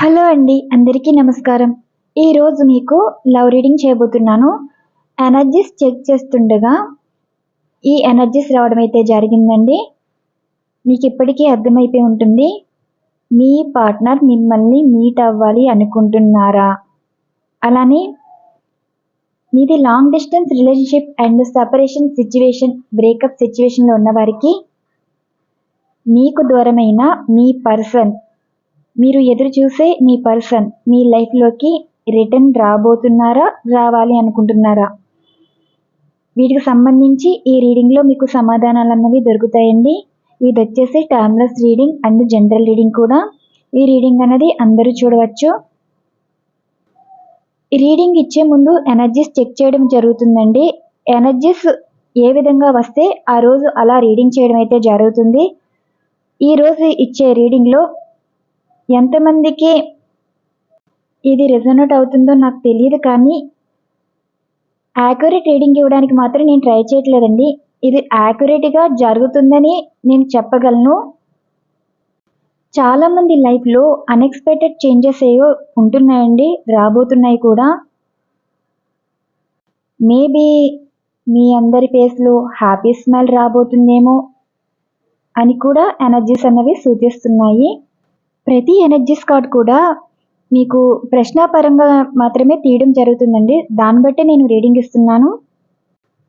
Hello అండి, అందరికీ నమస్కారం. ఈరోజు మీకు లవ్ రీడింగ్ చేయబోతున్నాను. ఎనర్జీస్ చెక్ చేస్తుండగా ఈ ఎనర్జీస్ రావడం అయితే జరిగిందండి. మీకు ఇప్పటికీ అర్థమైపోయి ఉంటుంది. మీ పార్ట్నర్ మిమ్మల్ని మీట్ అవ్వాలి అనుకుంటున్నారా? అలానే మీది long distance relationship and separation situation, breakup సిచ్యువేషన్లో ఉన్నవారికి మీకు దూరమైన మీ పర్సన్, మీరు ఎదురు చూసే మీ పర్సన్ మీ లైఫ్లోకి రిటర్న్ రాబోతున్నారా, రావాలి అనుకుంటున్నారా? వీటికి సంబంధించి ఈ రీడింగ్లో మీకు సమాధానాలు అన్నవి దొరుకుతాయండి. ఇది వచ్చేసి timeless reading and general reading కూడా. ఈ రీడింగ్ అనేది అందరూ చూడవచ్చు. ఈ రీడింగ్ ఇచ్చే ముందు ఎనర్జీస్ చెక్ చేయడం జరుగుతుందండి. ఎనర్జీస్ ఏ విధంగా వస్తే ఆ రోజు అలా రీడింగ్ చేయడం అయితే జరుగుతుంది. ఈరోజు ఇచ్చే రీడింగ్లో ఎంతమందికి ఇది రెజొనేట్ అవుతుందో నాకు తెలియదు, కానీ యాక్యురేట్ రీడింగ్ ఇవ్వడానికి మాత్రం నేను ట్రై చేయట్లేదండి. ఇది యాక్యురేట్గా జరుగుతుందని నేను చెప్పగలను. చాలామంది లైఫ్లో అన్ఎక్స్పెక్టెడ్ చేంజెస్ ఏవో ఉంటున్నాయండి, రాబోతున్నాయి కూడా. మేబీ మీ అందరి ఫేస్లో హ్యాపీ స్మైల్ రాబోతుందేమో అని కూడా ఎనర్జీస్ అన్నవి సూచిస్తున్నాయి. ప్రతి ఎనర్జీస్ కార్డ్ కూడా మీకు ప్రశ్నాపరంగా మాత్రమే తీయడం జరుగుతుందండి. దాన్ని బట్టి నేను రీడింగ్ ఇస్తున్నాను.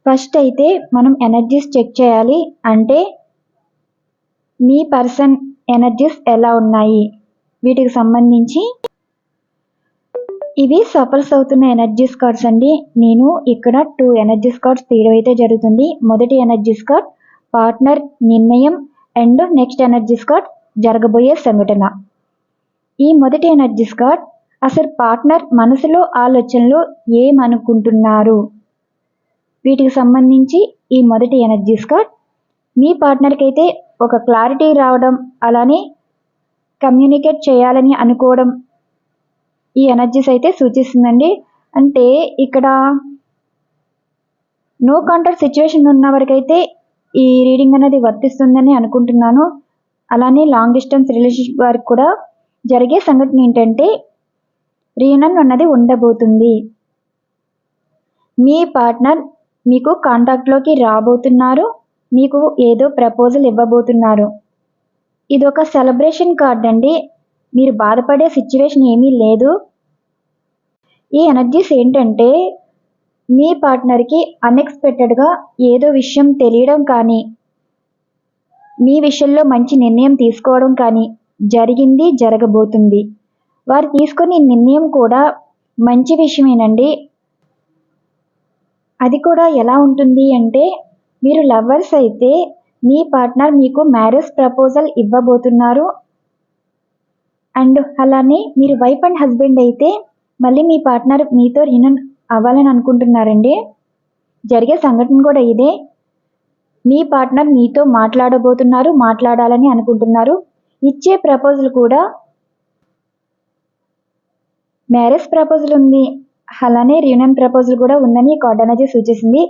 ఫస్ట్ అయితే మనం ఎనర్జీస్ చెక్ చేయాలి. అంటే మీ పర్సన్ ఎనర్జీస్ ఎలా ఉన్నాయి, వీటికి సంబంధించి ఇవి సఫల్స్ అవుతున్న ఎనర్జీస్ కార్డ్స్ అండి. నేను ఇక్కడ 2 ఎనర్జీస్ కార్డ్స్ తీయడం అయితే జరుగుతుంది. మొదటి ఎనర్జీస్ కార్డ్ పార్ట్నర్ నిర్ణయం అండ్ నెక్స్ట్ ఎనర్జీస్ కార్డ్ జరగబోయే సంఘటన. ఈ మొదటి ఎనర్జీస్ కార్డ్ అసలు పార్ట్నర్ మనసులో ఆలోచనలు ఏమనుకుంటున్నారు, వీటికి సంబంధించి ఈ మొదటి ఎనర్జీస్ కార్డ్. మీ పార్ట్నర్కి అయితే ఒక క్లారిటీ రావడం, అలానే కమ్యూనికేట్ చేయాలని అనుకోవడం ఈ ఎనర్జీస్ అయితే సూచిస్తుందండి. అంటే ఇక్కడ నో కాంటాక్ట్ సిచ్యువేషన్ ఉన్న వరకైతే ఈ రీడింగ్ అనేది వర్తిస్తుందని అనుకుంటున్నాను. అలానే లాంగ్ డిస్టెన్స్ రిలేషన్షిప్ వారికి కూడా జరిగే సంఘటన ఏంటంటే రీయూనియన్ అన్నది ఉండబోతుంది. మీ పార్ట్నర్ మీకు కాంటాక్ట్లోకి రాబోతున్నారు, మీకు ఏదో ప్రపోజల్ ఇవ్వబోతున్నారు. ఇది ఒక సెలబ్రేషన్ కార్డ్ అండి. మీరు బాధపడే సిచ్యువేషన్ ఏమీ లేదు. ఈ ఎనర్జీస్ ఏంటంటే మీ పార్ట్నర్కి అన్ఎక్స్పెక్టెడ్గా ఏదో విషయం తెలియడం కానీ, మీ విషయంలో మంచి నిర్ణయం తీసుకోవడం కానీ జరిగింది, జరగబోతుంది. వారు తీసుకునే నిర్ణయం కూడా మంచి విషయమేనండి. అది కూడా ఎలా ఉంటుంది అంటే, మీరు లవర్స్ అయితే మీ పార్ట్నర్ మీకు మ్యారేజ్ ప్రపోజల్ ఇవ్వబోతున్నారు. అండ్ అలానే మీరు వైఫ్ అండ్ హస్బెండ్ అయితే మళ్ళీ మీ పార్ట్నర్ మీతో రీయూనియన్ అవ్వాలని అనుకుంటున్నారండి. జరిగే సంఘటన కూడా ఇదే. మీ పార్ట్నర్ మీతో మాట్లాడబోతున్నారు, మాట్లాడాలని అనుకుంటున్నారు. ఇచ్చే ప్రపోజల్ కూడా మ్యారేజ్ ప్రపోజల్ ఉంది, అలానే రీయూనియన్ ప్రపోజల్ కూడా ఉందని కార్డ్ ఎనర్జీ సూచిస్తుంది.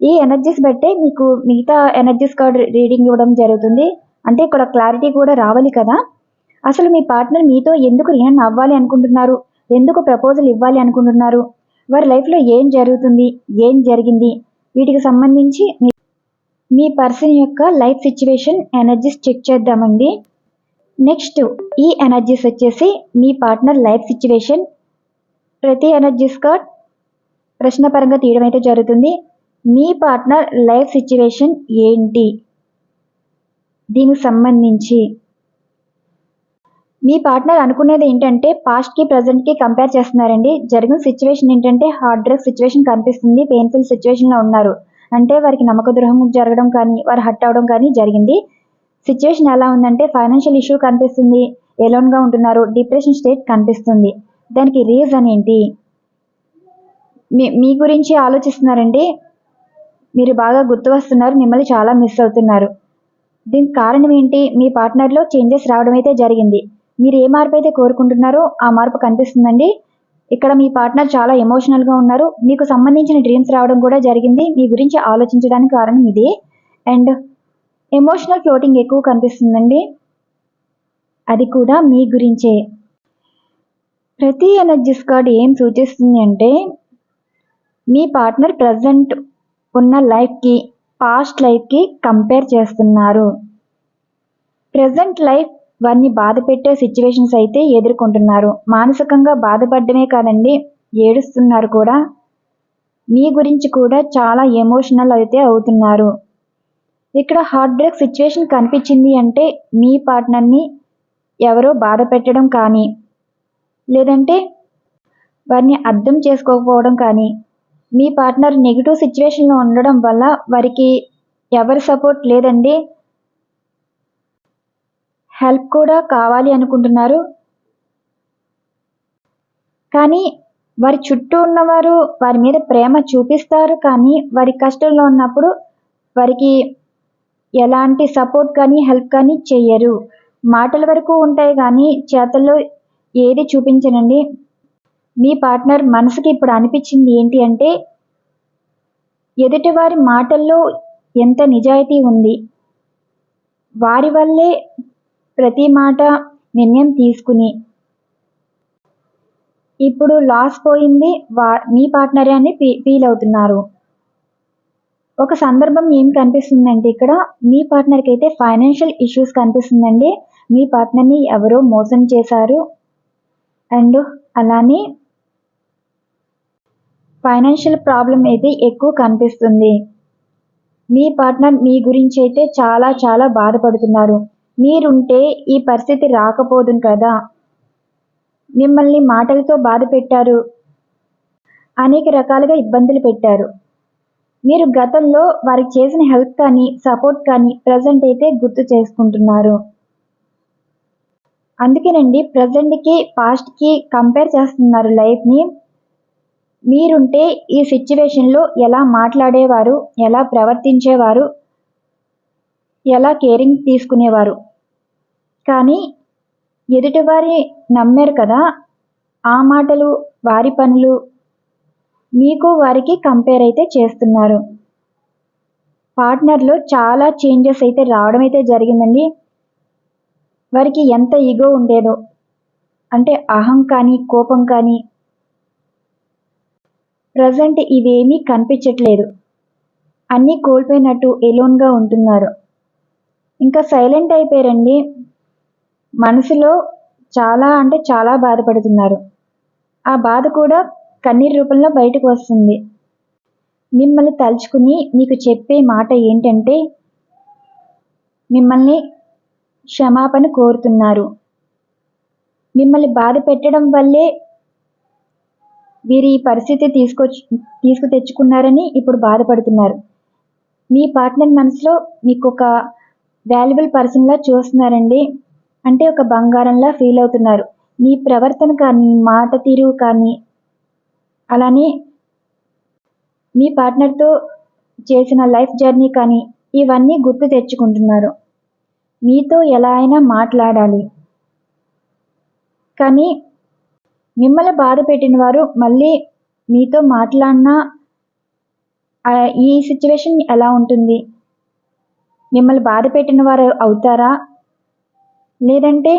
ఈ ఎనర్జీస్ బట్టే మీకు మిగతా ఎనర్జీస్ కార్డ్ రీడింగ్ ఇవ్వడం జరుగుతుంది. అంటే ఇక్కడ క్లారిటీ కూడా రావాలి కదా. అసలు మీ పార్ట్నర్ మీతో ఎందుకు రీయూనియన్ అవ్వాలి అనుకుంటున్నారు, ఎందుకు ప్రపోజల్ ఇవ్వాలి అనుకుంటున్నారు, వారి లైఫ్లో ఏం జరుగుతుంది, ఏం జరిగింది, వీటికి సంబంధించి మీ పర్సన్ యొక్క లైఫ్ సిచ్యువేషన్ ఎనర్జీస్ చెక్ చేద్దామండి. నెక్స్ట్ ఈ ఎనర్జీస్ వచ్చేసి మీ పార్ట్నర్ లైఫ్ సిచ్యువేషన్. ప్రతి ఎనర్జీస్ కార్డ్ ప్రశ్నపరంగా తీయడం అయితే జరుగుతుంది. మీ పార్ట్నర్ లైఫ్ సిచ్యువేషన్ ఏంటి, దీనికి సంబంధించి మీ పార్ట్నర్ అనుకునేది ఏంటంటే పాస్ట్కి ప్రజెంట్కి కంపేర్ చేస్తున్నారండి. జరిగిన సిచ్యువేషన్ ఏంటంటే హార్డ్ డ్రగ్ సిచ్యువేషన్ కనిపిస్తుంది, పెయిన్ఫుల్ సిచ్యువేషన్లో ఉన్నారు. అంటే వారికి నమ్మక ద్రోహం జరగడం కానీ, వారు హర్ట్ అవడం కానీ జరిగింది. సిచ్యువేషన్ ఎలా ఉందంటే ఫైనాన్షియల్ ఇష్యూ కనిపిస్తుంది, ఎలోన్గా ఉంటున్నారు, డిప్రెషన్ స్టేట్ కనిపిస్తుంది. దానికి రీజన్ ఏంటి, మీ గురించి ఆలోచిస్తున్నారండి. మీరు బాగా గుర్తు వస్తున్నారు, మిమ్మల్ని చాలా మిస్ అవుతున్నారు. దీనికి కారణం ఏంటి, మీ పార్ట్నర్లో చేంజెస్ రావడం అయితే జరిగింది. మీరు ఏ మార్పు అయితే కోరుకుంటున్నారో ఆ మార్పు కనిపిస్తుందండి. ఇక్కడ మీ పార్ట్నర్ చాలా ఎమోషనల్గా ఉన్నారు, మీకు సంబంధించిన డ్రీమ్స్ రావడం కూడా జరిగింది. మీ గురించి ఆలోచించడానికి కారణం ఇదే. అండ్ ఎమోషనల్ ఫ్లోటింగ్ ఎక్కువ కనిపిస్తుందండి, అది కూడా మీ గురించే. ప్రతి ఎనర్జీస్ కార్డ్ ఏం సూచిస్తుంది అంటే మీ పార్ట్నర్ ప్రజెంట్ ఉన్న లైఫ్కి పాస్ట్ లైఫ్కి కంపేర్ చేస్తున్నారు. ప్రజెంట్ లైఫ్ వారిని బాధ పెట్టే సిచ్యువేషన్స్ అయితే ఎదుర్కొంటున్నారు. మానసికంగా బాధపడమే కాదండి, ఏడుస్తున్నారు కూడా. మీ గురించి కూడా చాలా ఎమోషనల్ అయితే అవుతున్నారు. ఇక్కడ హార్ట్ బ్రేక్ సిచ్యువేషన్ కనిపించింది అంటే మీ పార్ట్నర్ని ఎవరో బాధ పెట్టడం కానీ, లేదంటే వారిని అర్థం చేసుకోకపోవడం కానీ, మీ పార్ట్నర్ నెగిటివ్ సిచ్యువేషన్లో ఉండడం వల్ల వారికి ఎవరి సపోర్ట్ లేదండి, హెల్ప్ కూడా కావాలి అనుకుంటున్నారు. కానీ వారి చుట్టూ ఉన్నవారు వారి మీద ప్రేమ చూపిస్తారు, కానీ వారి కష్టంలో ఉన్నప్పుడు వారికి ఎలాంటి సపోర్ట్ కానీ హెల్ప్ కానీ చెయ్యరు. మాటల వరకు ఉంటాయి కానీ చేతల్లో ఏది చూపించనండి. మీ పార్ట్నర్ మనసుకి ఇప్పుడు అనిపించింది ఏంటి అంటే ఎదుటివారి మాటల్లో ఎంత నిజాయితీ ఉంది, వారి వల్లే ప్రతి మాట నిర్ణయం తీసుకుని ఇప్పుడు లాస్ పోయింది మీ పార్ట్నరే అని ఫీల్ అవుతున్నారు. ఒక సందర్భం ఏం కనిపిస్తుందంటే ఇక్కడ మీ పార్ట్నర్కి అయితే ఫైనాన్షియల్ ఇష్యూస్ కనిపిస్తుందండి. మీ పార్ట్నర్ని ఎవరో మోసం చేశారు అండ్ అలానే ఫైనాన్షియల్ ప్రాబ్లం అయితే ఎక్కువ కనిపిస్తుంది. మీ పార్ట్నర్ మీ గురించి అయితే చాలా చాలా బాధపడుతున్నారు. మీరుంటే ఈ పరిస్థితి రాకపోదును కదా, మిమ్మల్ని మాటలతో బాధ పెట్టారు, అనేక రకాలుగా ఇబ్బందులు పెట్టారు. మీరు గతంలో వారికి చేసిన హెల్ప్ కానీ సపోర్ట్ కానీ ప్రజెంట్ అయితే గుర్తు చేసుకుంటున్నారు. అందుకేనండి ప్రజెంట్కి పాస్ట్కి కంపేర్ చేస్తున్నారు లైఫ్ని. మీరుంటే ఈ సిచ్యువేషన్లో ఎలా మాట్లాడేవారు, ఎలా ప్రవర్తించేవారు, ఎలా కేరింగ్ తీసుకునేవారు. కానీ ఎదుటివారి నమ్మారు కదా, ఆ మాటలు వారి పనులు మీకు వారికి కంపేర్ అయితే చేస్తున్నారు. పార్ట్నర్లో చాలా చేంజెస్ అయితే రావడం అయితే జరిగిందండి. వారికి ఎంత ఈగో ఉండేదో, అంటే అహం కానీ కోపం కానీ ప్రజెంట్ ఇవేమీ కనిపించట్లేదు. అన్నీ కోల్పోయినట్టు ఎలోన్గా ఉంటున్నారు. ఇంకా సైలెంట్ అయిపోయారండి. మనసులో చాలా అంటే చాలా బాధపడుతున్నారు. ఆ బాధ కూడా కన్నీరు రూపంలో బయటకు వస్తుంది. మిమ్మల్ని తలుచుకుని మీకు చెప్పే మాట ఏంటంటే మిమ్మల్ని క్షమాపణ కోరుతున్నారు. మిమ్మల్ని బాధ పెట్టడం వల్లే వీరు ఈ పరిస్థితి తీసుకు తెచ్చుకున్నారని ఇప్పుడు బాధపడుతున్నారు. మీ పార్ట్నర్ మనసులో మీకు ఒక వాల్యుబుల్ పర్సన్లా చూస్తున్నారండి. అంటే ఒక బంగారంలా ఫీల్ అవుతున్నారు. మీ ప్రవర్తన కానీ మాట తీరు కానీ అలానే మీ పార్ట్నర్తో చేసిన లైఫ్ జర్నీ కానీ ఇవన్నీ గుర్తు తెచ్చుకుంటున్నారు. మీతో ఎలా అయినా మాట్లాడాలి, కానీ మిమ్మల్ని బాధ పెట్టిన వారు మళ్ళీ మీతో మాట్లాడినా ఈ సిచ్యువేషన్ ఎలా ఉంటుంది? మిమ్మల్ని బాధ పెట్టిన వారు అవుతారా, లేదంటే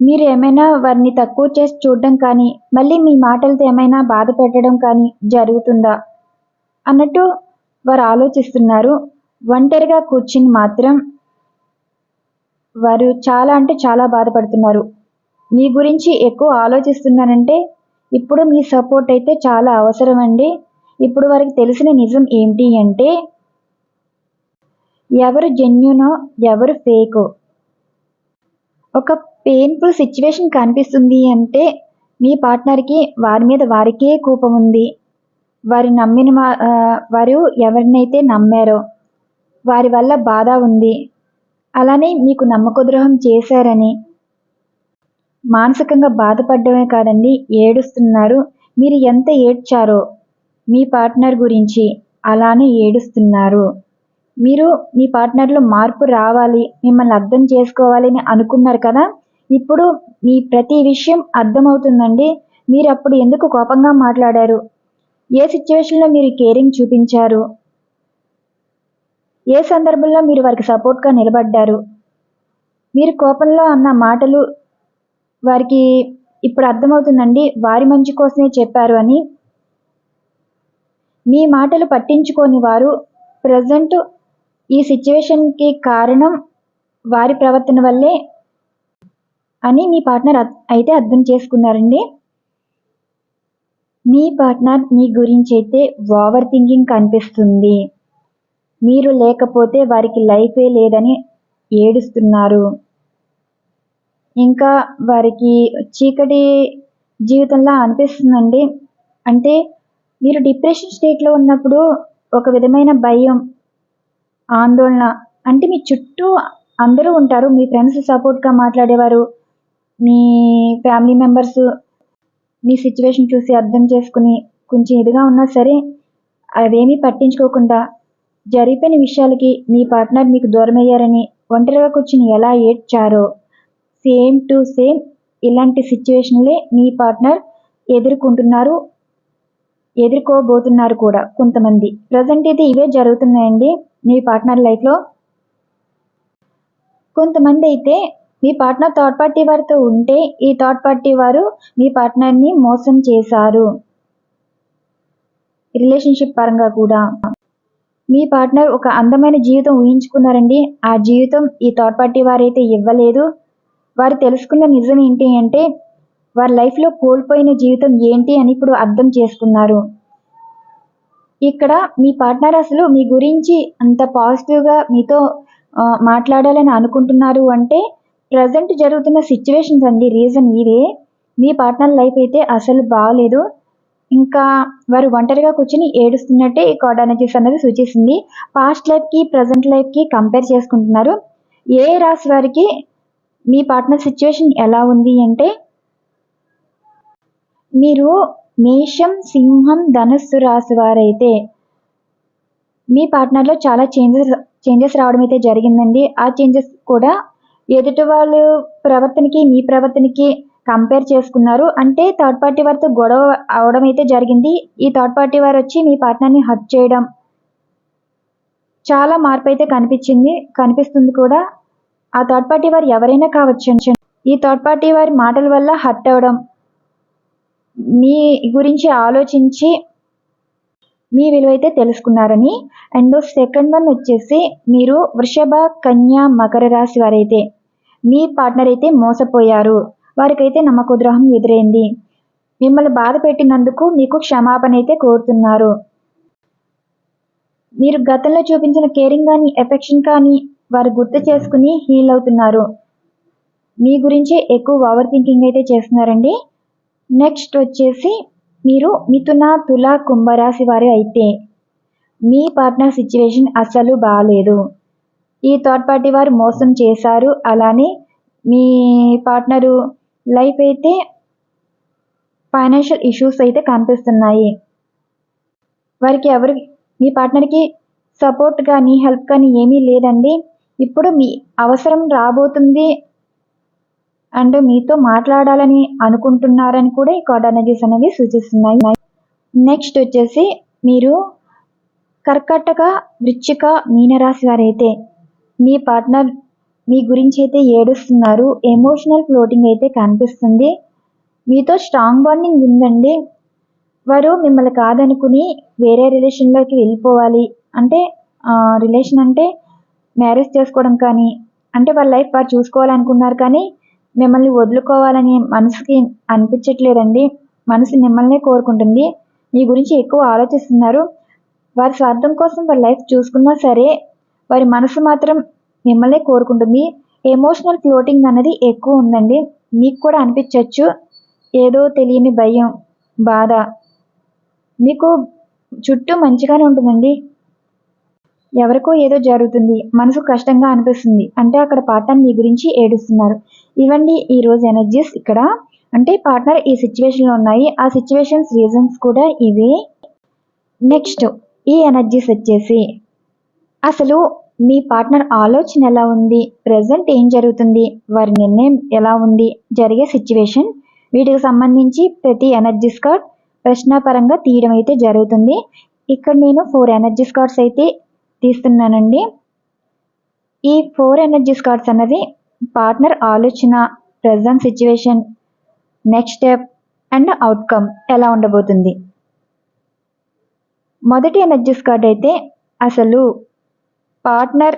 మీరు ఏమైనా వారిని తక్కువ చేసి చూడడం కానీ మళ్ళీ మీ మాటలతో ఏమైనా బాధ పెట్టడం కానీ జరుగుతుందా అన్నట్టు వారు ఆలోచిస్తున్నారు. ఒంటరిగా కూర్చుని మాత్రం వారు చాలా అంటే చాలా బాధపడుతున్నారు. మీ గురించి ఎక్కువ ఆలోచిస్తున్నారంటే ఇప్పుడు మీ సపోర్ట్ అయితే చాలా అవసరం అండి. ఇప్పుడు వారికి తెలిసిన నిజం ఏంటి అంటే ఎవరు జెన్యూనో ఎవరు ఫేకో. ఒక పెయిన్ఫుల్ సిచ్యువేషన్ కనిపిస్తుంది అంటే మీ పార్ట్నర్కి వారి మీద వారికే కోపం ఉంది. వారు ఎవరినైతే నమ్మారో వారి వల్ల బాధ ఉంది. అలానే మీకు నమ్మకద్రోహం చేశారని మానసికంగా బాధపడమే కాదండి, ఏడుస్తున్నారు. మీరు ఎంత ఏడ్చారో మీ పార్ట్నర్ గురించి అలానే ఏడుస్తున్నారు. మీరు మీ పార్ట్నర్లో మార్పు రావాలి, మిమ్మల్ని అర్థం చేసుకోవాలని అనుకున్నారు కదా, ఇప్పుడు మీ ప్రతి విషయం అర్థమవుతుందండి. మీరు అప్పుడు ఎందుకు కోపంగా మాట్లాడారు, ఏ సిచ్యువేషన్లో మీరు కేరింగ్ చూపించారు, ఏ సందర్భంలో మీరు వారికి సపోర్ట్గా నిలబడ్డారు, మీరు కోపంలో అన్న మాటలు వారికి ఇప్పుడు అర్థమవుతుందండి వారి మంచి కోసమే చెప్పారు అని. మీ మాటలు పట్టించుకోని వారు ప్రజెంట్ ఈ సిచ్యువేషన్కి కారణం వారి ప్రవర్తన వల్లే అని మీ పార్ట్నర్ అయితే అర్థం చేసుకున్నారండి. మీ పార్ట్నర్ మీ గురించి అయితే ఓవర్ థింకింగ్ కనిపిస్తుంది. మీరు లేకపోతే వారికి లైఫే లేదని ఏడుస్తున్నారు. ఇంకా వారికి చీకటి జీవితంలా అనిపిస్తుందండి. అంటే మీరు డిప్రెషన్ స్టేట్లో ఉన్నప్పుడు ఒక విధమైన భయం, ఆందోళన, అంటే మీ చుట్టూ అందరూ ఉంటారు. మీ ఫ్రెండ్స్ సపోర్ట్గా మాట్లాడేవారు, మీ ఫ్యామిలీ మెంబర్స్ మీ సిచ్యువేషన్ చూసి అర్థం చేసుకుని కొంచెం ఇదిగా ఉన్నా సరే అవేమీ పట్టించుకోకుండా జరిగిపోయిన విషయాలకి మీ పార్ట్నర్ మీకు దూరం అయ్యారని ఒంటరిగా కూర్చుని ఎలా ఏడ్చారో సేమ్ టు సేమ్ ఇలాంటి సిచ్యువేషన్లే మీ పార్ట్నర్ ఎదుర్కోబోతున్నారు కూడా కొంతమంది. ప్రజెంట్ అయితే ఇవే జరుగుతున్నాయండి మీ పార్ట్నర్ లైఫ్లో. కొంతమంది అయితే మీ పార్ట్నర్ థర్డ్ పార్టీ వారితో ఉంటే ఈ థర్డ్ పార్టీ వారు మీ పార్ట్నర్ని మోసం చేశారు. రిలేషన్షిప్ పరంగా కూడా మీ పార్ట్నర్ ఒక అందమైన జీవితం ఊహించుకున్నారండి. ఆ జీవితం ఈ థర్డ్ పార్టీ వారైతే ఇవ్వలేదు. వారు తెలుసుకున్న నిజం ఏంటి అంటే వారి లైఫ్లో కోల్పోయిన జీవితం ఏంటి అని ఇప్పుడు అర్థం చేసుకున్నారు. ఇక్కడ మీ పార్ట్నర్ అసలు మీ గురించి అంత పాజిటివ్గా మీతో మాట్లాడాలని అనుకుంటున్నారు అంటే ప్రజెంట్ జరుగుతున్న సిచ్యువేషన్స్ అండి రీజన్ ఇవే. మీ పార్ట్నర్ లైఫ్ అయితే అసలు బాగలేదు. ఇంకా వారు ఒంటరిగా కూర్చొని ఏడుస్తున్నట్టే ఈ కార్డ్ ఎనర్జీస్ అనేది సూచిస్తుంది. పాస్ట్ లైఫ్కి ప్రజెంట్ లైఫ్కి కంపేర్ చేసుకుంటున్నారు. ఏ రాశి వారికి మీ పార్ట్నర్ సిచ్యువేషన్ ఎలా ఉంది అంటే మీరు మేషం, సింహం, ధనుస్సు రాశి వారైతే మీ పార్ట్నర్లో చాలా చేంజెస్ రావడం అయితే జరిగిందండి. ఆ చేంజెస్ కూడా ఎదుటి వాళ్ళ ప్రవర్తనకి మీ ప్రవర్తనకి కంపేర్ చేసుకున్నారు. అంటే థర్డ్ పార్టీ వారితో గొడవ అవడం అయితే జరిగింది. ఈ థర్డ్ పార్టీ వారు వచ్చి మీ పార్ట్నర్ని హర్ట్ చేయడం, చాలా మార్పు అయితే కనిపిస్తుంది కూడా. ఆ థర్డ్ పార్టీ వారు ఎవరైనా కావచ్చు. ఈ థర్డ్ పార్టీ వారి మాటల వల్ల హర్ట్ అవ్వడం, మీ గురించి ఆలోచించి మీ విలువైతే తెలుసుకున్నారని. అండ్ సెకండ్ వన్ వచ్చేసి మీరు వృషభ, కన్య, మకర రాశి వారైతే మీ పార్ట్నర్ అయితే మోసపోయారు. వారికైతే నమ్మక ద్రోహం ఎదురైంది. మిమ్మల్ని బాధ పెట్టినందుకు మీకు క్షమాపణ అయితే కోరుతున్నారు. మీరు గతంలో చూపించిన కేరింగ్ కానీ ఎఫెక్షన్ కానీ వారు గుర్తు చేసుకుని హీల్ అవుతున్నారు. మీ గురించి ఎక్కువ ఓవర్ థింకింగ్ అయితే చేస్తున్నారండి. నెక్స్ట్ వచ్చేసి మీరు మిథున, తుల, కుంభరాశి వారు అయితే మీ పార్ట్నర్ సిచ్యువేషన్ అస్సలు బాగాలేదు. ఈ థర్డ్ పార్టీ వారు మోసం చేశారు. అలానే మీ పార్ట్నరు లైఫ్ అయితే ఫైనాన్షియల్ ఇష్యూస్ అయితే కనిపిస్తున్నాయి. వారికి మీ పార్ట్నర్కి సపోర్ట్ కానీ హెల్ప్ కానీ ఏమీ లేదండి. ఇప్పుడు మీ అవసరం రాబోతుంది అండ్ మీతో మాట్లాడాలని అనుకుంటున్నారని కూడా ఈ కార్డ్ ఎనర్జీస్ అనేవి సూచిస్తున్నాయి. నెక్స్ట్ వచ్చేసి మీరు కర్కాటక, వృశ్చిక, మీనరాశి వారైతే మీ పార్ట్నర్ మీ గురించి అయితే ఏడుస్తున్నారు. ఎమోషనల్ ఫ్లోటింగ్ అయితే కనిపిస్తుంది. మీతో స్ట్రాంగ్ బాండింగ్ ఉందండి. వారు మిమ్మల్ని కాదనుకుని వేరే రిలేషన్లోకి వెళ్ళిపోవాలి అంటే రిలేషన్ అంటే మ్యారేజ్ చేసుకోవడం కానీ, అంటే వాళ్ళ లైఫ్ వారు చూసుకోవాలనుకున్నారు కానీ మిమ్మల్ని వదులుకోవాలని మనసుకి అనిపించట్లేదండి. మనసు మిమ్మల్నే కోరుకుంటుంది. మీ గురించి ఎక్కువ ఆలోచిస్తున్నారు. వారి స్వార్థం కోసం వారి లైఫ్ చూసుకున్నా సరే వారి మనసు మాత్రం మిమ్మల్నే కోరుకుంటుంది. ఎమోషనల్ ఫ్లోటింగ్ అనేది ఎక్కువ ఉందండి. మీకు కూడా అనిపించవచ్చు ఏదో తెలియని భయం, బాధ. మీకు చుట్టూ మంచిగానే ఉంటుందండి. ఎవరికో ఏదో జరుగుతుంది, మనసు కష్టంగా అనిపిస్తుంది అంటే అక్కడ పార్ట్నర్ మీ గురించి ఏడుస్తున్నారు. ఇవండి ఈరోజు ఎనర్జీస్. ఇక్కడ అంటే పార్ట్నర్ ఈ సిచ్యువేషన్లో ఉన్నాయి. ఆ సిచ్యువేషన్స్ రీజన్స్ కూడా ఇవే. నెక్స్ట్ ఈ ఎనర్జీస్ వచ్చేసి అసలు మీ పార్ట్నర్ ఆలోచన ఎలా ఉంది, ప్రజెంట్ ఏం జరుగుతుంది, వారి నిర్ణయం ఎలా ఉంది, జరిగే సిచ్యువేషన్, వీటికి సంబంధించి ప్రతి ఎనర్జీస్ కార్డ్ ప్రశ్నాపరంగా తీయడం అయితే జరుగుతుంది. ఇక్కడ నేను 4 ఎనర్జీస్ కార్డ్స్ అయితే తీస్తున్నానండి. ఈ 4 ఎనర్జీస్ కార్డ్స్ అన్నవి పార్ట్నర్ ఆలోచన, present situation, next step and outcome ఎలా ఉండబోతుంది. మొదటి ఎనర్జీస్ కార్డ్ అయితే అసలు పార్ట్నర్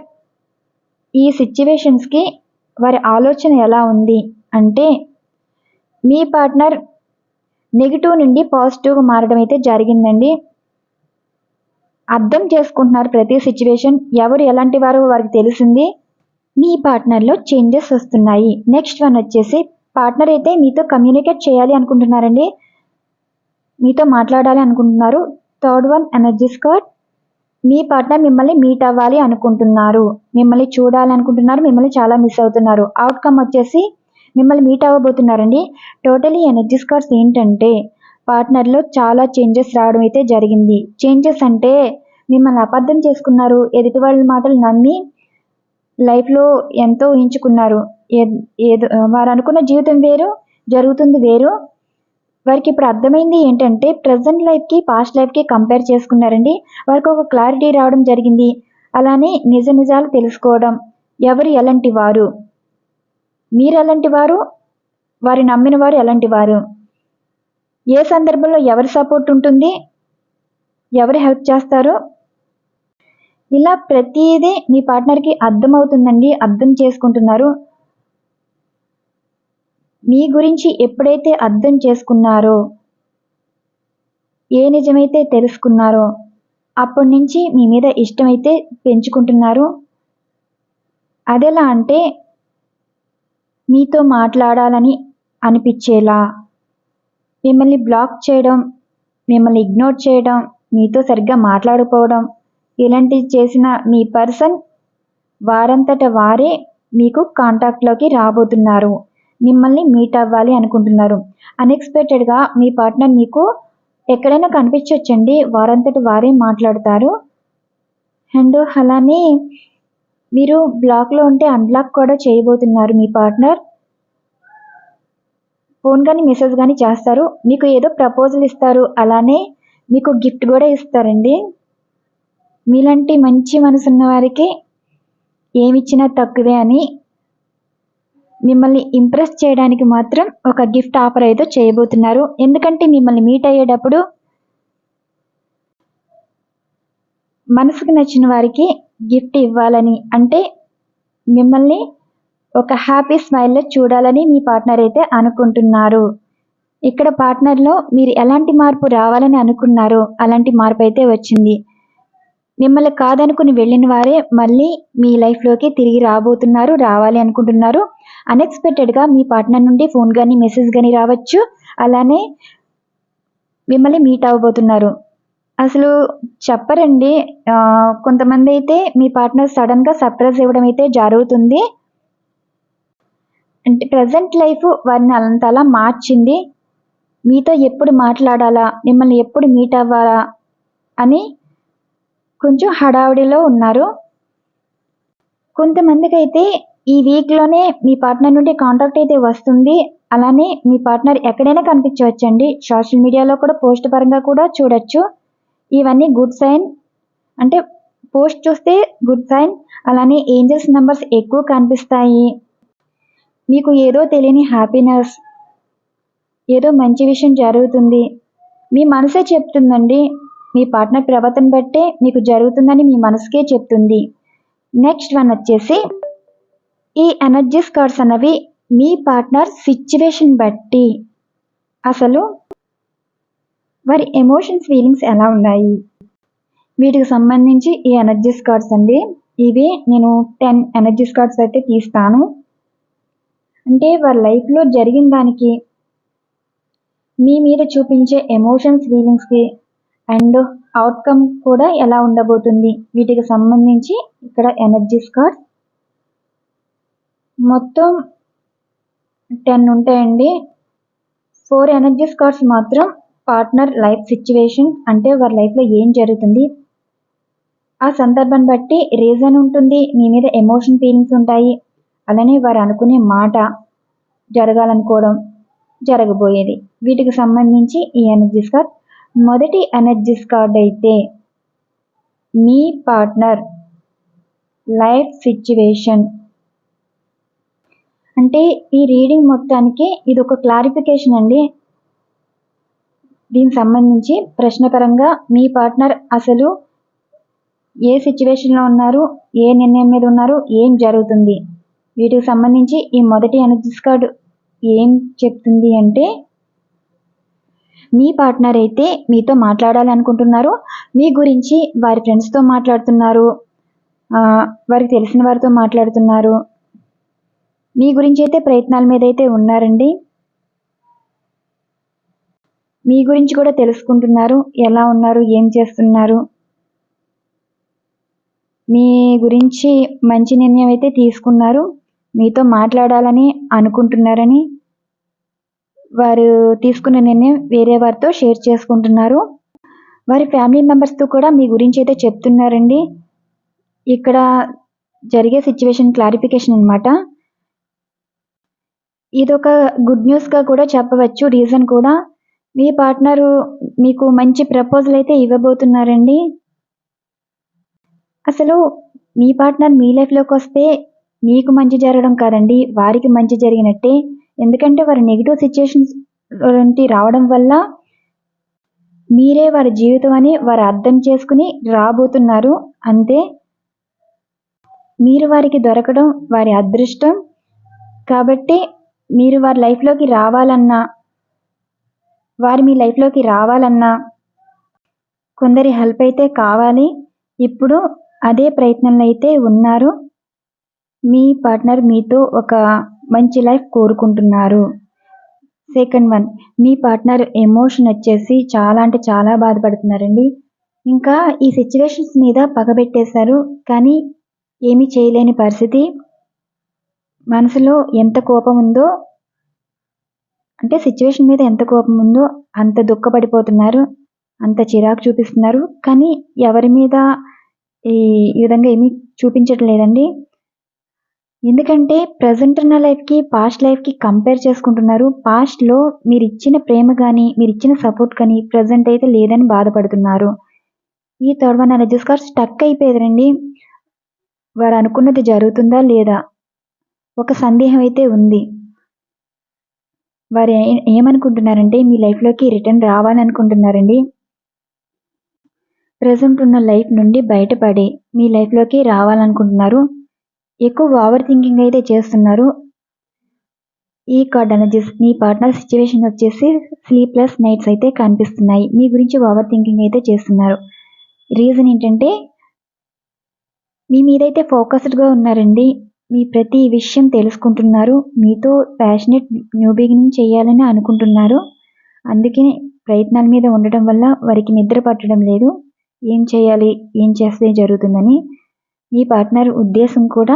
ఈ సిచ్యువేషన్స్కి వారి ఆలోచన ఎలా ఉంది అంటే, మీ పార్ట్నర్ నెగిటివ్ నుండి పాజిటివ్గా మారడం అయితే జరిగిందండి. అర్థం చేసుకుంటున్నారు ప్రతి సిచ్యువేషన్, ఎవరు ఎలాంటి వారో వారికి తెలిసింది. మీ పార్ట్నర్లో చేంజెస్ వస్తున్నాయి. నెక్స్ట్ వన్ వచ్చేసి పార్ట్నర్ అయితే మీతో కమ్యూనికేట్ చేయాలి అనుకుంటున్నారండి, మీతో మాట్లాడాలి అనుకుంటున్నారు. థర్డ్ వన్ ఎనర్జీస్ కార్డ్, మీ పార్ట్నర్ మిమ్మల్ని మీట్ అవ్వాలి అనుకుంటున్నారు, మిమ్మల్ని చూడాలి అనుకుంటున్నారు, మిమ్మల్ని చాలా మిస్ అవుతున్నారు. అవుట్కమ్ వచ్చేసి మిమ్మల్ని మీట్ అవ్వబోతున్నారండి. టోటలీ ఎనర్జీస్ కార్డ్స్ ఏంటంటే పార్ట్నర్లో చాలా చేంజెస్ రావడం అయితే జరిగింది. చేంజెస్ అంటే మిమ్మల్ని అబద్ధం చేసుకున్నారు, ఎదుటి వాళ్ళ మాటలు నమ్మి లైఫ్లో ఎంతో ఊహించుకున్నారు. ఏదో వారు అనుకున్న జీవితం వేరు, జరుగుతుంది వేరు. వారికి ఇప్పుడు అర్థమైంది ఏంటంటే ప్రజెంట్ లైఫ్కి పాస్ట్ లైఫ్కి కంపేర్ చేసుకున్నారండి. వారికి ఒక క్లారిటీ రావడం జరిగింది. అలానే నిజ నిజాలు తెలుసుకోవడం, ఎవరు ఎలాంటి వారు, మీరు ఎలాంటి వారు, వారి నమ్మిన వారు ఎలాంటి వారు, ఏ సందర్భంలో ఎవరి సపోర్ట్ ఉంటుంది, ఎవరు హెల్ప్ చేస్తారు, ఇలా ప్రతిదీ మీ పార్ట్నర్కి అర్థమవుతుందండి, అర్థం చేసుకుంటున్నారు. మీ గురించి ఎప్పుడైతే అర్థం చేసుకున్నారో, ఏ నిజమైతే తెలుసుకున్నారో అప్పటి నుంచి మీ మీద ఇష్టమైతే పెంచుకుంటున్నారు. అదెలా అంటే మీతో మాట్లాడాలని అనిపించేలా, మిమ్మల్ని బ్లాక్ చేయడం, మిమ్మల్ని ఇగ్నోర్ చేయడం, మీతో సరిగ్గా మాట్లాడకపోవడం, ఇలాంటివి చేసిన మీ పర్సన్ వారంతట వారే మీకు కాంటాక్ట్లోకి రాబోతున్నారు, మిమ్మల్ని మీట్ అవ్వాలి అనుకుంటున్నారు. అన్ఎక్స్పెక్టెడ్గా మీ పార్ట్నర్ మీకు ఎక్కడైనా కనిపించవచ్చండి, వారంతట వారే మాట్లాడతారు. అండ్ అలానే మీరు బ్లాక్లో ఉంటే అన్బ్లాక్ కూడా చేయబోతున్నారు. మీ పార్ట్నర్ ఫోన్ కానీ మెసేజ్ కానీ చేస్తారు, మీకు ఏదో ప్రపోజల్ ఇస్తారు, అలానే మీకు గిఫ్ట్ కూడా ఇస్తారండి. మీలాంటి మంచి మనసున్న వారికి ఏమిచ్చినా తక్కువే అని మిమ్మల్ని ఇంప్రెస్ చేయడానికి మాత్రం ఒక గిఫ్ట్ ఆఫర్ అయితే చేయబోతున్నారు. ఎందుకంటే మిమ్మల్ని మీట్ అయ్యేటప్పుడు మనసుకు నచ్చిన వారికి గిఫ్ట్ ఇవ్వాలని, అంటే మిమ్మల్ని ఒక హ్యాపీ స్మైల్లో చూడాలని మీ పార్ట్నర్ అయితే అనుకుంటున్నారు. ఇక్కడ పార్ట్నర్లో మీరు ఎలాంటి మార్పు రావాలని అనుకున్నారో అలాంటి మార్పు అయితే వచ్చింది. మిమ్మల్ని కాదనుకుని వెళ్ళిన వారే మళ్ళీ మీ లైఫ్లోకి తిరిగి రాబోతున్నారు, రావాలి అనుకుంటున్నారు. అన్ఎక్స్పెక్టెడ్గా మీ పార్ట్నర్ నుండి ఫోన్ కానీ మెసేజ్ కానీ రావచ్చు, అలానే మిమ్మల్ని మీట్ అవ్వబోతున్నారు. అసలు చెప్పరండి, కొంతమంది అయితే మీ పార్ట్నర్ సడన్గా సర్ప్రైజ్ ఇవ్వడం అయితే జరుగుతుంది. అంటే ప్రజెంట్ లైఫ్ వారిని అంతలా మార్చింది. మీతో ఎప్పుడు మాట్లాడాలా, మిమ్మల్ని ఎప్పుడు మీట్ అవ్వాలా అని కొంచెం హడావిడిలో ఉన్నారు. కొంతమందికి అయితే ఈ వీక్లోనే మీ పార్ట్నర్ నుండి కాంటాక్ట్ అయితే వస్తుంది. అలానే మీ పార్ట్నర్ ఎక్కడైనా కనిపించవచ్చండి, సోషల్ మీడియాలో కూడా పోస్ట్ పరంగా కూడా చూడొచ్చు. ఇవన్నీ గుడ్ సైన్, అంటే పోస్ట్ చూస్తే గుడ్ సైన్. అలానే ఏంజల్స్ నెంబర్స్ ఎక్కువ కనిపిస్తాయి. మీకు ఏదో తెలియని హ్యాపీనెస్, ఏదో మంచి విషయం జరుగుతుంది, మీ మనసే చెప్తుందండి. మీ పార్ట్నర్ ప్రవర్తన బట్టే మీకు జరుగుతుందని మీ మనసుకే చెప్తుంది. నెక్స్ట్ వన్ వచ్చేసి ఈ ఎనర్జీస్ కార్డ్స్ అన్నవి మీ పార్ట్నర్ సిచ్యువేషన్ బట్టి అసలు వారి ఎమోషన్స్ ఫీలింగ్స్ ఎలా ఉన్నాయి, వీటికి సంబంధించి ఈ ఎనర్జీస్ కార్డ్స్ అండి. ఇవి నేను 10 ఎనర్జీస్ కార్డ్స్ అయితే తీస్తాను. అంటే వారి లైఫ్లో జరిగిన దానికి, మీ మీద చూపించే ఎమోషన్స్ ఫీలింగ్స్కి అండ్ అవుట్కమ్ కూడా ఎలా ఉండబోతుంది, వీటికి సంబంధించి ఇక్కడ ఎనర్జీస్ కార్డ్స్ మొత్తం 10 ఉంటాయండి. 4 ఎనర్జీస్ కార్డ్స్ మాత్రం పార్ట్నర్ లైఫ్ సిచ్యువేషన్, అంటే వారి లైఫ్లో ఏం జరుగుతుంది, ఆ సందర్భాన్ని బట్టి రీజన్ ఉంటుంది, మీ మీద ఎమోషన్ ఫీలింగ్స్ ఉంటాయి, అలానే వారు అనుకునే మాట, జరగాలనుకోవడం, జరగబోయేది, వీటికి సంబంధించి ఈ ఎనర్జీస్ కార్డ్. మొదటి ఎనర్జీస్ కార్డ్ అయితే మీ పార్ట్నర్ లైఫ్ సిచ్యువేషన్, అంటే అంటే ఈ రీడింగ్ మొత్తానికి ఇది ఒక క్లారిఫికేషన్ అండి. దీనికి సంబంధించి ప్రశ్నపరంగా మీ పార్ట్నర్ అసలు ఏ సిచ్యువేషన్లో ఉన్నారు, ఏ నిర్ణయం మీద ఉన్నారు, ఏం జరుగుతుంది, వీటికి సంబంధించి ఈ మొదటి ఎనర్జీస్ కార్డు ఏం చెప్తుంది అంటే, మీ పార్ట్నర్ అయితే మీతో మాట్లాడాలనుకుంటున్నారు. మీ గురించి వారి ఫ్రెండ్స్తో మాట్లాడుతున్నారు, వారికి తెలిసిన వారితో మాట్లాడుతున్నారు. మీ గురించి అయితే ప్రయత్నాల మీద అయితే ఉన్నారండి. మీ గురించి కూడా తెలుసుకుంటున్నారు, ఎలా ఉన్నారు, ఏం చేస్తున్నారు, మీ గురించి మంచి నిర్ణయం అయితే తీసుకున్నారు. మీతో మాట్లాడాలని అనుకుంటున్నారని వారు తీసుకున్న నిర్ణయం వేరే వారితో షేర్ చేసుకుంటున్నారు. వారి ఫ్యామిలీ మెంబర్స్తో కూడా మీ గురించి అయితే చెప్తున్నారండి. ఇక్కడ జరిగే సిచ్యువేషన్ క్లారిఫికేషన్ అనమాట. ఇదొక గుడ్ న్యూస్గా కూడా చెప్పవచ్చు. రీజన్ కూడా మీ పార్ట్నరు మీకు మంచి ప్రపోజల్ అయితే ఇవ్వబోతున్నారండి. అసలు మీ పార్ట్నర్ మీ లైఫ్లోకి వస్తే మీకు మంచి జరగడం కాదండి, వారికి మంచి జరిగినట్టే. ఎందుకంటే వారి నెగిటివ్ సిచ్యువేషన్స్ నుండి రావడం వల్ల మీరే వారి జీవితం అని వారు అర్థం చేసుకుని రాబోతున్నారు. అంతే, మీరు వారికి దొరకడం వారి అదృష్టం. కాబట్టి మీరు వారి లైఫ్లోకి రావాలన్నా, వారు మీ లైఫ్లోకి రావాలన్నా కొందరి హెల్ప్ అయితే కావాలి. ఇప్పుడు అదే ప్రయత్నంలో అయితే ఉన్నారు. మీ పార్ట్నర్ మీతో ఒక మంచి లైఫ్ కోరుకుంటున్నారు. సెకండ్ వన్, మీ పార్ట్నర్ ఎమోషన్ వచ్చేసి చాలా అంటే చాలా బాధపడుతున్నారండి. ఇంకా ఈ సిచ్యువేషన్స్ మీద పగబెట్టేశారు, కానీ ఏమీ చేయలేని పరిస్థితి. మనసులో ఎంత కోపం ఉందో, అంటే సిచ్యువేషన్ మీద ఎంత కోపం ఉందో అంత దుఃఖపడిపోతున్నారు, అంత చిరాకు చూపిస్తున్నారు. కానీ ఎవరి మీద ఈ విధంగా ఏమీ చూపించట్లేదండి. ఎందుకంటే ప్రజెంట్ ఉన్న లైఫ్కి పాస్ట్ లైఫ్కి కంపేర్ చేసుకుంటున్నారు. పాస్ట్లో మీరు ఇచ్చిన ప్రేమ కానీ, మీరు ఇచ్చిన సపోర్ట్ కానీ ప్రజెంట్ అయితే లేదని బాధపడుతున్నారు. ఈ third one energies card stuck అయిపోయారండి. వారు అనుకున్నది జరుగుతుందా లేదా ఒక సందేహం అయితే ఉంది. వారు ఏమనుకుంటున్నారంటే మీ లైఫ్లోకి రిటర్న్ రావాలనుకుంటున్నారండి. ప్రజెంట్ ఉన్న లైఫ్ నుండి బయటపడి మీ లైఫ్లోకి రావాలనుకుంటున్నారు. ఎక్కువ ఓవర్ థింకింగ్ అయితే చేస్తున్నారు. ఈ కార్డ్ ఎనర్జీస్ మీ పార్ట్నర్ సిచ్యువేషన్ వచ్చేసి స్లీప్లెస్ నైట్స్ అయితే కనిపిస్తున్నాయి. మీ గురించి ఓవర్ థింకింగ్ అయితే చేస్తున్నారు. రీజన్ ఏంటంటే మీ మీదైతే ఫోకస్డ్గా ఉన్నారండి. మీ ప్రతి విషయం తెలుసుకుంటున్నారు. మీతో ప్యాషనెట్ న్యూ బిగినింగ్ చేయాలని అనుకుంటున్నారు. అందుకే ప్రయత్నాల మీద ఉండటం వల్ల వారికి నిద్ర పట్టడం లేదు. ఏం చేయాలి, ఏం చేస్తే జరుగుతుందని. మీ పార్ట్నర్ ఉద్దేశం కూడా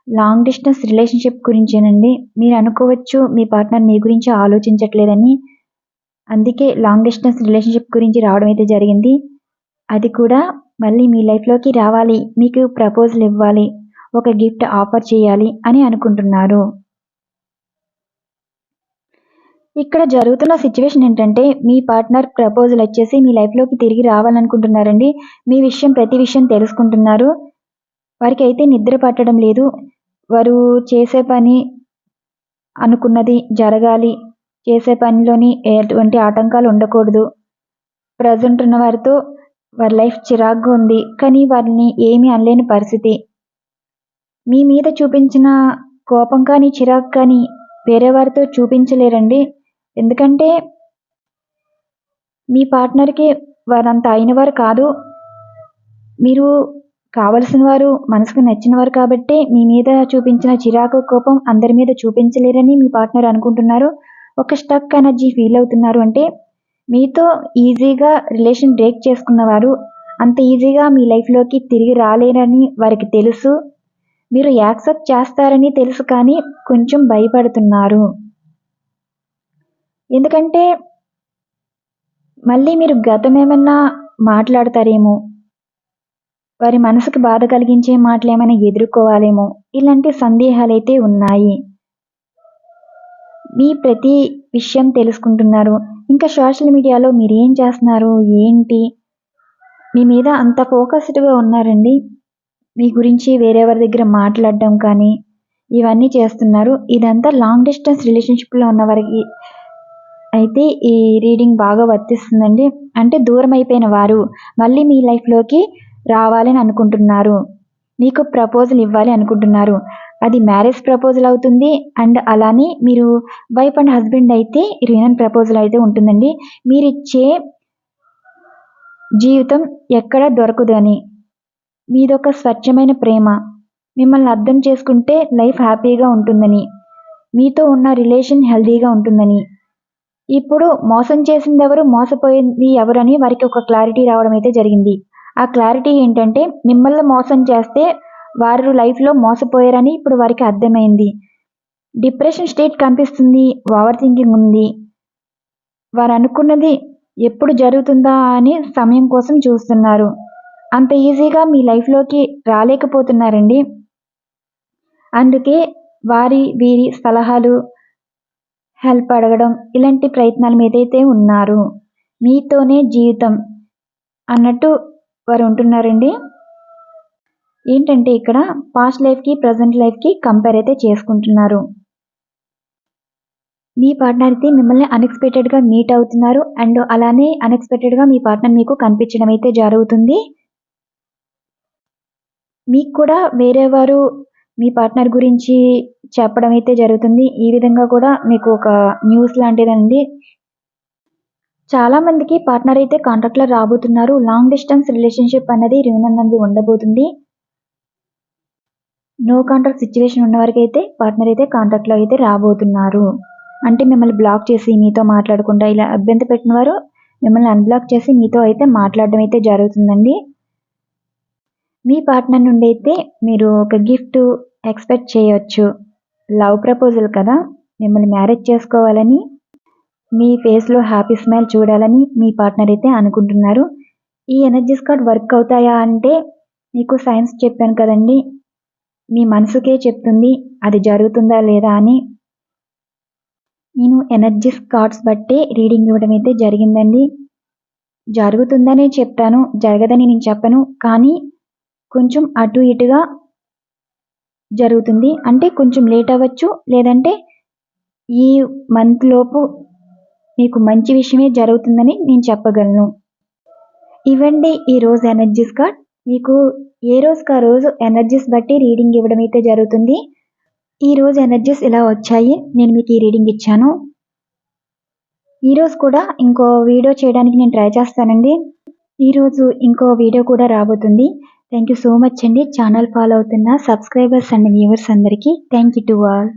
లాంగ్ డిస్టెన్స్ రిలేషన్షిప్ గురించేనండి. మీరు అనుకోవచ్చు మీ పార్ట్నర్ మీ గురించి ఆలోచించట్లేదని, అందుకే లాంగ్ డిస్టెన్స్ రిలేషన్షిప్ గురించి రావడం అయితే జరిగింది. అది కూడా మళ్ళీ మీ లైఫ్లోకి రావాలి, మీకు ప్రపోజల్ ఇవ్వాలి, ఒక గిఫ్ట్ ఆఫర్ చేయాలి అని అనుకుంటున్నారు. ఇక్కడ జరుగుతున్న సిచ్యువేషన్ ఏంటంటే మీ పార్ట్నర్ ప్రపోజల్ వచ్చేసి మీ లైఫ్లోకి తిరిగి రావాలనుకుంటున్నారండి. మీ విషయం ప్రతి విషయం తెలుసుకుంటున్నారు. వారికి అయితే నిద్ర పట్టడం లేదు. వారు చేసే పని అనుకున్నది జరగాలి, చేసే పనిలోని ఎటువంటి ఆటంకాలు ఉండకూడదు. ప్రజెంట్ ఉన్న వారితో వారి లైఫ్ చిరాగ్గా ఉంది, కానీ వారిని ఏమీ అనలేని పరిస్థితి. మీ మీద చూపించిన కోపం కానీ చిరాకు కానీ వేరే వారితో చూపించలేరండి. ఎందుకంటే మీ పార్ట్నర్కి వారంత అయినవారు కాదు. మీరు కావలసిన వారు, మనసుకు నచ్చిన వారు కాబట్టి మీ మీద చూపించిన చిరాకు కోపం అందరి మీద చూపించలేరని మీ పార్ట్నర్ అనుకుంటున్నారు. ఒక స్టక్ ఎనర్జీ ఫీల్ అవుతున్నారు. అంటే మీతో ఈజీగా రిలేషన్ బ్రేక్ చేసుకున్నవారు అంత ఈజీగా మీ లైఫ్లోకి తిరిగి రాలేరని వారికి తెలుసు. మీరు యాక్సెప్ట్ చేస్తారని తెలుసు, కానీ కొంచెం భయపడుతున్నారు. ఎందుకంటే మళ్ళీ మీరు గతం ఏమన్నా మాట్లాడతారేమో, వారి మనసుకు బాధ కలిగించే మాటలు ఏమైనా ఎదుర్కోవాలేమో, ఇలాంటి సందేహాలు అయితే ఉన్నాయి. మీ ప్రతి విషయం తెలుసుకుంటున్నారు. ఇంకా సోషల్ మీడియాలో మీరు ఏం చేస్తున్నారు, ఏంటి, మీ మీద అంత ఫోకస్డ్గా ఉన్నారండి. మీ గురించి వేరే వారి దగ్గర మాట్లాడడం కానీ, ఇవన్నీ చేస్తున్నారు. ఇదంతా లాంగ్ డిస్టెన్స్ రిలేషన్‌షిప్‌లో ఉన్న వారికి అయితే ఈ రీడింగ్ బాగా వర్తిస్తుందండి. అంటే దూరం అయిపోయిన వారు మళ్ళీ మీ లైఫ్‌లోకి రావాలని అనుకుంటున్నారు. మీకు ప్రపోజల్ ఇవ్వాలి అనుకుంటున్నారు. అది మ్యారేజ్ ప్రపోజల్ అవుతుంది. అండ్ అలానే మీరు వైఫ్ అండ్ హస్బెండ్ అయితే రీయూనియన్ ప్రపోజల్ అయితే ఉంటుందండి. మీరిచ్చే జీవితం ఎక్కడ దొరకదు అని. మీదొక స్వచ్ఛమైన ప్రేమ. మిమ్మల్ని అర్థం చేసుకుంటే లైఫ్ హ్యాపీగా ఉంటుందని. మీతో ఉన్న రిలేషన్ హెల్తీగా ఉంటుందని. ఇప్పుడు మోసం చేసిందెవరు, మోసపోయింది ఎవరని వారికి ఒక క్లారిటీ రావడం అయితే జరిగింది. ఆ క్లారిటీ ఏంటంటే మిమ్మల్ని మోసం చేస్తే వారు లైఫ్‌లో మోసపోయారని ఇప్పుడు వారికి అర్థమైంది. డిప్రెషన్ స్టేట్ కనిపిస్తుంది. ఓవర్ థింకింగ్ ఉంది. వారనుకున్నది ఎప్పుడు జరుగుతుందా అని సమయం కోసం చూస్తున్నారు. అంత ఈజీగా మీ లైఫ్‌లోకి రాలేకపోతున్నారండి. అందుకే వీరి సలహాలు, హెల్ప్ అడగడం ఇలాంటి ప్రయత్నాల మీదైతే ఉన్నారు. మీతోనే జీవితం అన్నట్టు వారు ఉంటున్నారండి. ఏంటంటే ఇక్కడ పాస్ట్ లైఫ్‌కి, ప్రెజెంట్ లైఫ్‌కి కంపేర్ అయితే చేసుకుంటున్నారు. మీ పార్ట్నర్ అయితే మిమ్మల్ని అన్‌ఎక్స్‌పెక్టెడ్‌గా మీట్ అవుతున్నారు. అండ్ అలానే అన్‌ఎక్స్‌పెక్టెడ్‌గా మీ పార్ట్నర్ మీకు కనిపించడం అయితే జరుగుతుంది. మీకు కూడా వేరే వారు మీ పార్ట్నర్ గురించి చెప్పడం అయితే జరుగుతుంది. ఈ విధంగా కూడా మీకు ఒక న్యూస్ లాంటిదండి. చాలా మందికి పార్ట్నర్ అయితే కాంటాక్ట్‌లో రాబోతున్నారు. లాంగ్ డిస్టెన్స్ రిలేషన్‌షిప్ అనేది రీయూనియన్ అనేది ఉండబోతుంది. నో కాంటాక్ట్ సిట్యుయేషన్ ఉన్నవారికైతే పార్ట్నర్ అయితే కాంటాక్ట్‌లో అయితే రాబోతున్నారు. అంటే మిమ్మల్ని బ్లాక్ చేసి మీతో మాట్లాడకుండా ఇలా ఇబ్బంది పెట్టిన వారు మిమ్మల్ని అన్‌బ్లాక్ చేసి మీతో అయితే మాట్లాడడం అయితే జరుగుతుందండి. మీ పార్ట్నర్ నుండి అయితే మీరు ఒక గిఫ్ట్ ఎక్స్‌పెక్ట్ చేయొచ్చు. లవ్ ప్రపోజల్ కదా! మిమ్మల్ని మ్యారేజ్ చేసుకోవాలని, మీ ఫేస్‌లో హ్యాపీ స్మైల్ చూడాలని మీ పార్ట్నర్ అయితే అనుకుంటున్నారు. ఈ ఎనర్జీస్ కార్డ్ వర్క్ అవుతాయా అంటే మీకు సైన్స్ చెప్పాను కదండీ! మీ మనసుకే చెప్తుంది అది జరుగుతుందా లేదా అని. నేను ఎనర్జీస్ కార్డ్స్ బట్టే రీడింగ్ ఇవ్వడం అయితే జరిగిందండి. జరుగుతుందనే చెప్తాను. జరగదని నేను చెప్పను. కానీ కొంచెం అటు ఇటుగా జరుగుతుంది. అంటే కొంచెం లేట్ అవ్వచ్చు. లేదంటే ఈ మంత్ లోపు మీకు మంచి విషయమే జరుగుతుందని నేను చెప్పగలను. ఇవండి ఈరోజు ఎనర్జీస్ కార్డ్. మీకు ఏ రోజుకి ఆ రోజు ఎనర్జీస్ బట్టి రీడింగ్ ఇవ్వడం అయితే జరుగుతుంది. ఈరోజు ఎనర్జీస్ ఇలా వచ్చాయి. నేను మీకు ఈ రీడింగ్ ఇచ్చాను. ఈరోజు కూడా ఇంకో వీడియో చేయడానికి నేను ట్రై చేస్తానండి. ఈరోజు ఇంకో వీడియో కూడా రాబోతుంది. థ్యాంక్ యూ సో మచ్ అండి. ఛానల్ ఫాలో అవుతున్న సబ్స్క్రైబర్స్ అండ్ వ్యూవర్స్ అందరికీ థ్యాంక్ యూ టు ఆల్.